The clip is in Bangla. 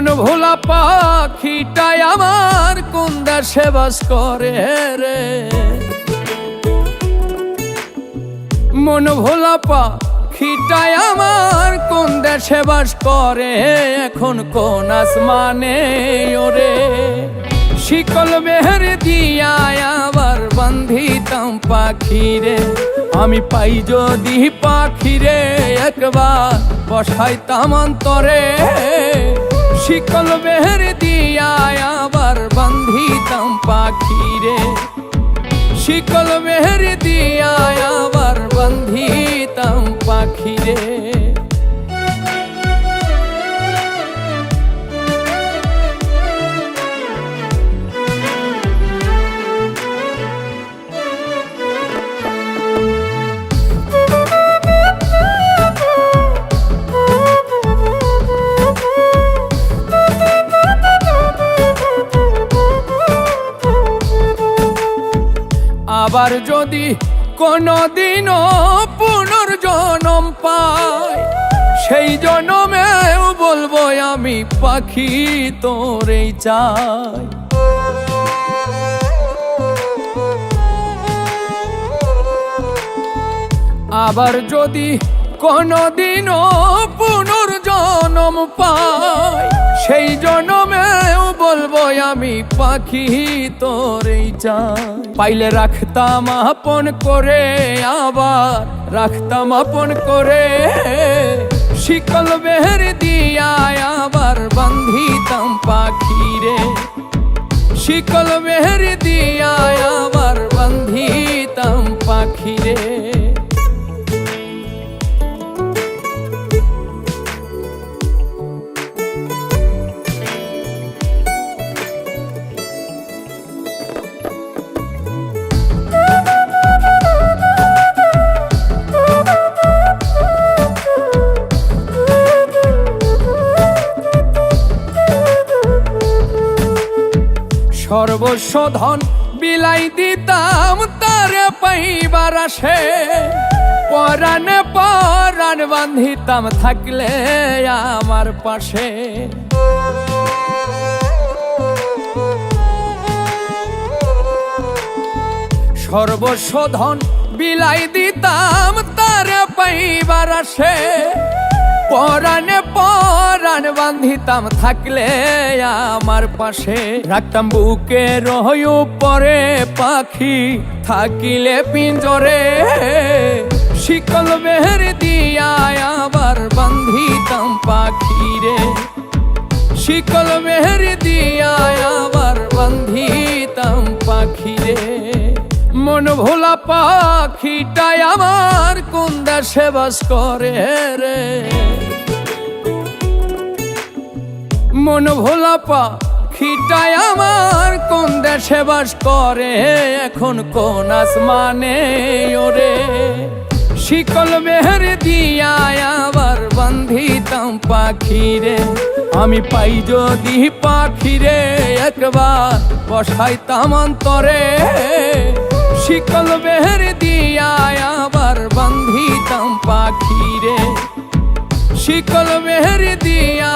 মন ভোলা পাখিটাই আমার কোন দেশে বাস করে রে। মন ভোলা পাখিটাই আমার কোন দেশে বাস করে, এখন কোন আসমানে ওরে। শিকল মেহের দিয়া আবার বান্ধিতাম পাখিরে, আমি পাই যদি পাখিরে একবার বসাইতাম অন্তরে। শিকল মেহের দিয়া আবার বান্ধিতাম পাখিরে, শিকল মেহের দিয়া আবার বান্ধিতাম পাখিরে। আবার যদি কোনদিনও পুনর্জন্ম পাই, সেই জন্মেও বলবো আমি পাখি তোরেই চাই। আবার যদি কোনদিনও পুনর্জন্ম পাই, সেই জন্মেও বলবো আমি পাখি তোরেই চাই। পাইলে রাখতাম আপন করে, আবার রাখতাম আপন করে। শিকল মেহের দিয়া আবার বান্ধিতাম পাখিরে, শিকল মেহের দিয়া আবার বান্ধিতাম পাখিরে। সর্বস্ব ধন বিলাই দিতাম তারে পাইবার আসে, পরাণে পরাণ বান্ধিতাম থাকলে আমার পাশে। সর্বস্ব ধন বিলাই দিতাম তারে পাইবার আসে, পরাণে পরাণ বান্ধিতাম থাকলে আমার পাশে। রাখতাম বুকে রহই উপরে, পাখি থাকিলে পিঞ্জরে। শিকল মেহের দিয়া আবার বান্ধিতাম পাখিরে, শিকল মেহের দিয়া আবার বান্ধিতাম পাখিরে। মন ভোলা পাখিটাই আমার কোন দেশে বাস করে রে। মন ভোলা পাখিটাই আমার কোন দেশে বাস করে, এখন কোন আসমানে ওরে। শিকল মেহের দিয়া আবার বান্ধিতাম পাখিরে, আমি পাই যদি পাখিরে একবার বসাইতাম অন্তরে। শিকল মেহের দিয়া আবার বান্ধিতাম পাখিরে, শিকল মেহের দিয়া